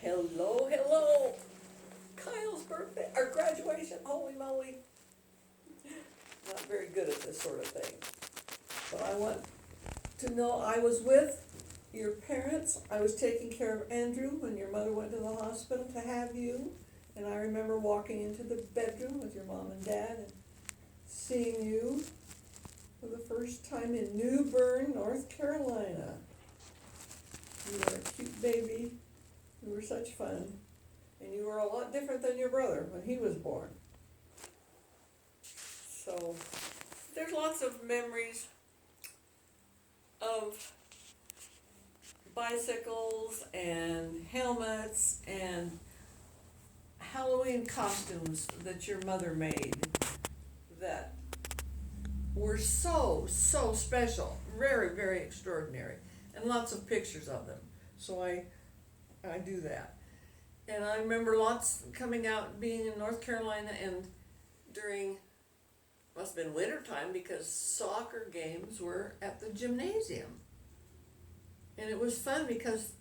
Hello, hello. Kyle's birthday, or graduation, holy moly. Not very good at this sort of thing. But I want to know I was with your parents. I was taking care of Andrew when your mother went to the hospital to have you. And I remember walking into the bedroom with your mom and dad and seeing you for the first time in New Bern, North Carolina. You were a cute baby. You were such fun. And you were a lot different than your brother when he was born. So, there's lots of memories of bicycles and helmets and Halloween costumes that your mother made that were so special, very, very extraordinary, and lots of pictures of them. So I do that. And I remember lots coming out, being in North Carolina, and during, must have been winter time, because soccer games were at the gymnasium. And it was fun because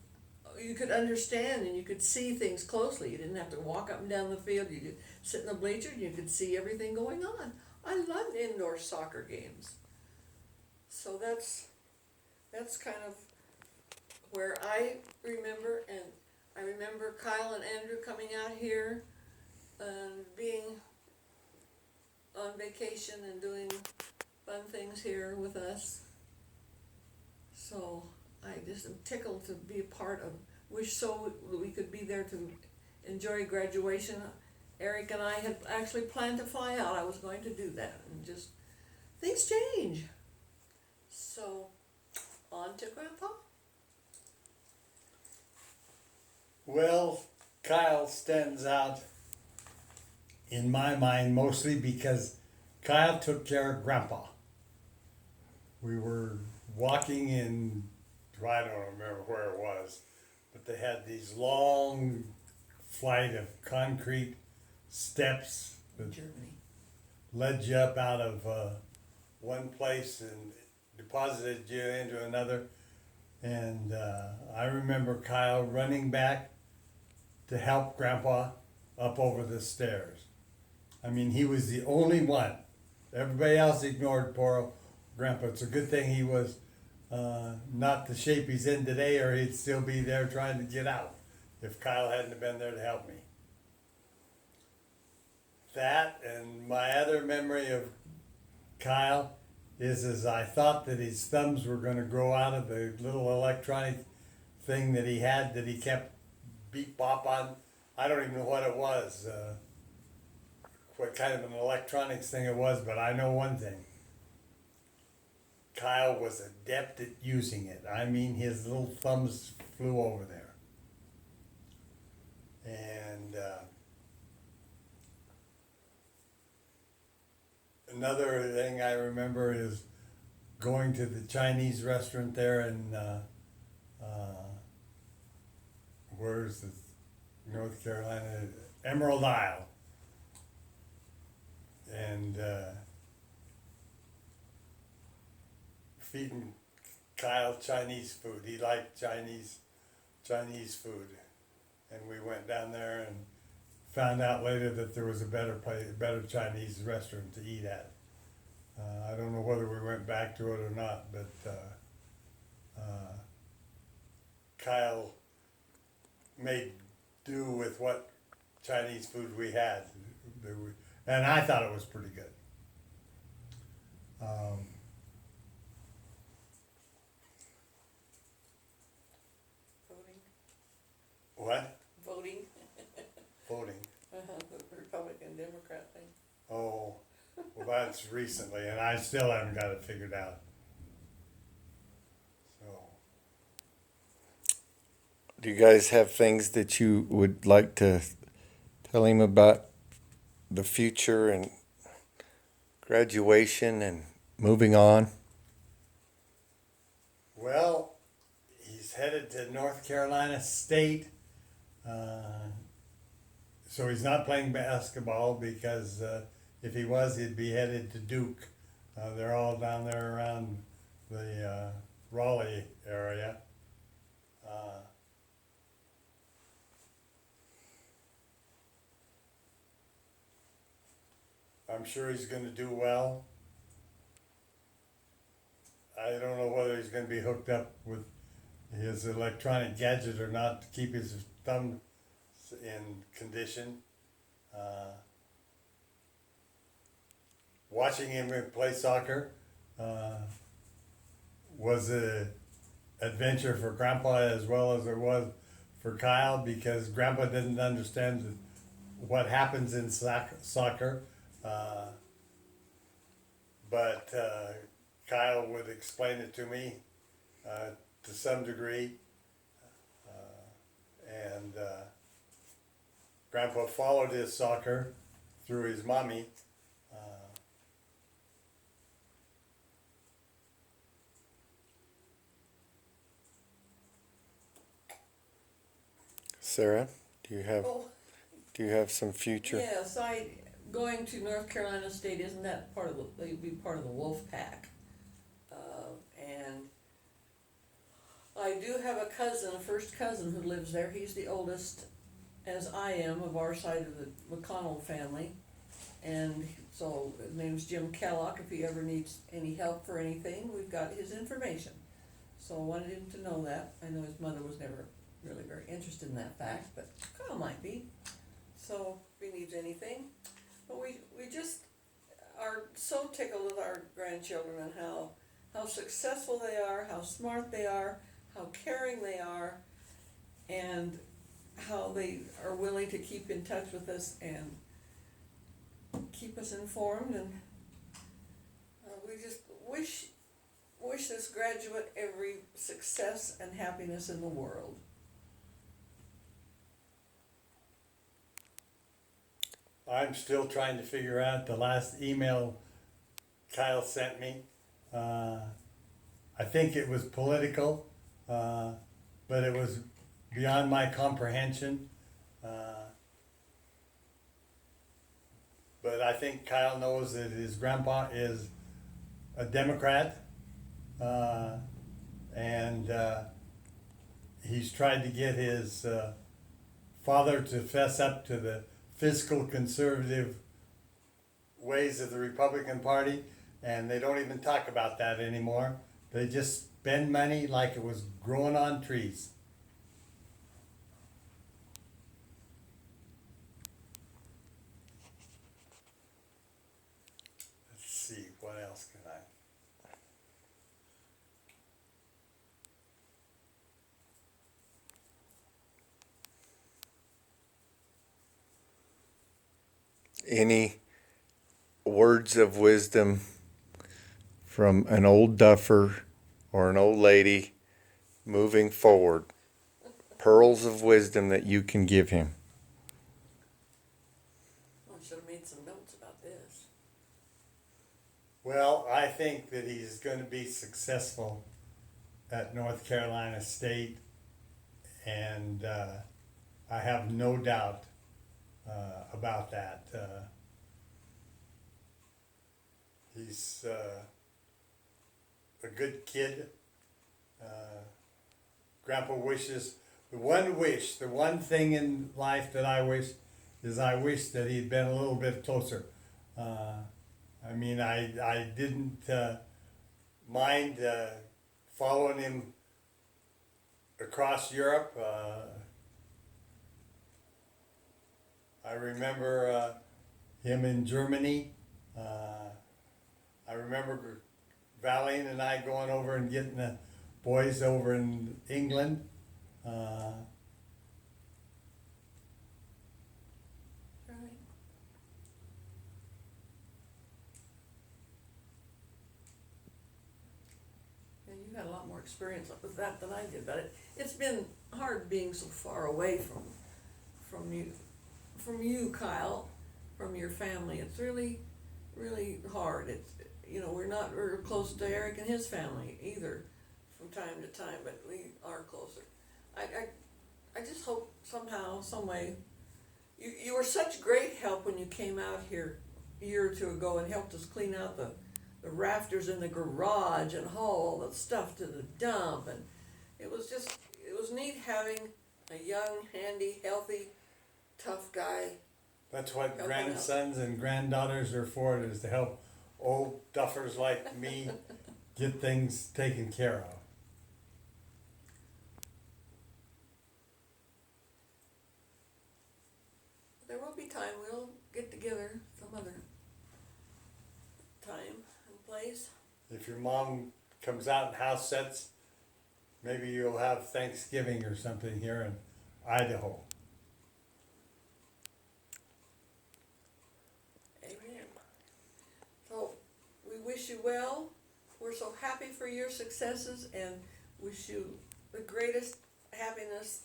you could understand and you could see things closely. You didn't have to walk up and down the field. You could sit in the bleachers and you could see everything going on. I loved indoor soccer games. So that's kind of where I remember, and I remember Kyle and Andrew coming out here and being on vacation and doing fun things here with us. So I just am tickled to be a part of, wish so we could be there to enjoy graduation. Eric and I had actually planned to fly out. I was going to do that, and just things change. So, on to Grandpa. Well, Kyle stands out in my mind mostly because Kyle took care of Grandpa. We were walking in, I don't remember where it was, but they had these long flight of concrete steps that Germany. led you up out of one place and deposited you into another. And I remember Kyle running back to help Grandpa up over the stairs. I mean, he was the only one. Everybody else ignored poor Grandpa. It's a good thing he was not the shape he's in today, or he'd still be there trying to get out if Kyle hadn't have been there to help me. That, and my other memory of Kyle is I thought that his thumbs were going to grow out of the little electronic thing that he had that he kept beep bop on. I don't even know what it was, what kind of an electronics thing it was, but I know one thing. Kyle was adept at using it. I mean, his little thumbs flew over there. And another thing I remember is going to the Chinese restaurant there in where's the North Carolina, Emerald Isle, and feeding Kyle Chinese food. He liked Chinese food, and we went down there and found out later that there was a better Chinese restaurant to eat at. I don't know whether we went back to it or not, but Kyle made do with what Chinese food we had, and I thought it was pretty good. Voting. What? Voting. Voting. The Republican Democrat thing. Oh, well, that's recently, and I still haven't got it figured out. So, Do you guys have things that you would like to tell him about the future and graduation and moving on? well, he's headed to North Carolina State, so he's not playing basketball because if he was, he'd be headed to Duke. They're all down there around the Raleigh area. I'm sure he's gonna do well. I don't know whether he's gonna be hooked up with his electronic gadget or not to keep his thumb in condition. Watching him play soccer was a adventure for Grandpa as well as it was for Kyle, because Grandpa didn't understand what happens in soccer. But Kyle would explain it to me to some degree. And Grandpa followed his soccer through his mommy. Sarah, do you have Oh, some future? yes, going to North Carolina State, isn't that part of they'd be part of the Wolf Pack? And I do have a cousin, a first cousin who lives there. He's the oldest, as I am, of our side of the McConnell family. And so his name's Jim Kellock. If he ever needs any help for anything, we've got his information. So I wanted him to know that. I know his mother was never really very interested in that fact, but Kyle might be. So if he needs anything. But we just are so tickled with our grandchildren and how successful they are, how smart they are, how caring they are, and how they are willing to keep in touch with us and keep us informed. And we just wish this graduate every success and happiness in the world. I'm still trying to figure out the last email Kyle sent me. I think it was political, but it was beyond my comprehension. But I think Kyle knows that his grandpa is a Democrat, and he's tried to get his father to fess up to the fiscal conservative ways of the Republican Party, and they don't even talk about that anymore. They just spend money like it was growing on trees. Let's see, what else can I? Any words of wisdom from an old duffer or an old lady moving forward? Pearls of wisdom that you can give him. I should have made some notes about this. Well, I think that he's going to be successful at North Carolina State, and I have no doubt about that. He's a good kid. Grandpa wishes, the one thing in life that I wish is I wish that he'd been a little bit closer. I mean, I didn't mind following him across Europe. I remember him in Germany. I remember Valine and I going over and getting the boys over in England. Right. Yeah, you had a lot more experience with that than I did, but it's been hard being so far away from you, Kyle, from your family. It's really, really hard. It's, we're not very close to Eric and his family either from time to time, but we are closer. I just hope somehow, some way, you were such great help when you came out here a year or two ago and helped us clean out the rafters in the garage and haul all the stuff to the dump, and it was neat having a young, handy, healthy, tough guy That's what Helping out. grandsons and granddaughters are for, is to help old duffers like me get things taken care of. There will be time, we'll get together some other time and place. If your mom comes out and house sets, maybe you'll have Thanksgiving or something here in Idaho. Amen. So, we wish you well, we're so happy for your successes and wish you the greatest happiness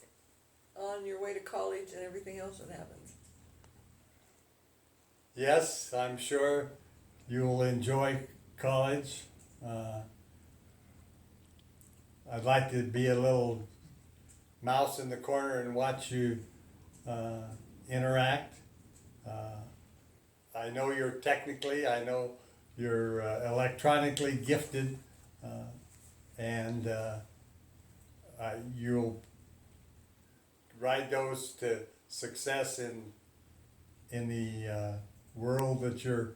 on your way to college and everything else that happens. Yes, I'm sure you'll enjoy college. I'd like to be a little mouse in the corner and watch you interact. I know you're technically, I know you're electronically gifted, and you'll ride those to success in the world that you're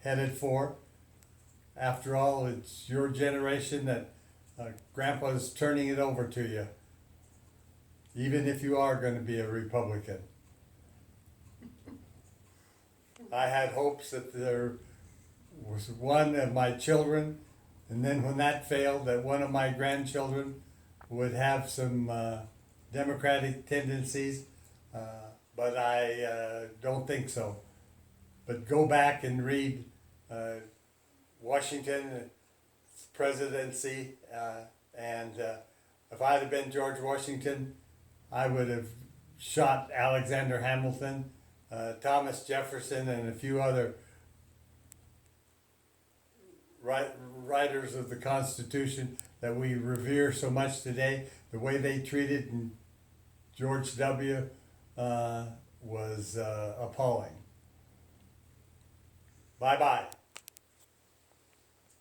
headed for. After all, it's your generation that Grandpa's turning it over to you, even if you are going to be a Republican. I had hopes that there was one of my children, and then when that failed, that one of my grandchildren would have some Democratic tendencies, but I don't think so. But go back and read Washington's presidency, and if I'd have been George Washington, I would have shot Alexander Hamilton, Thomas Jefferson, and a few other writers of the Constitution that we revere so much today. The way they treated George W. Was appalling. Bye-bye.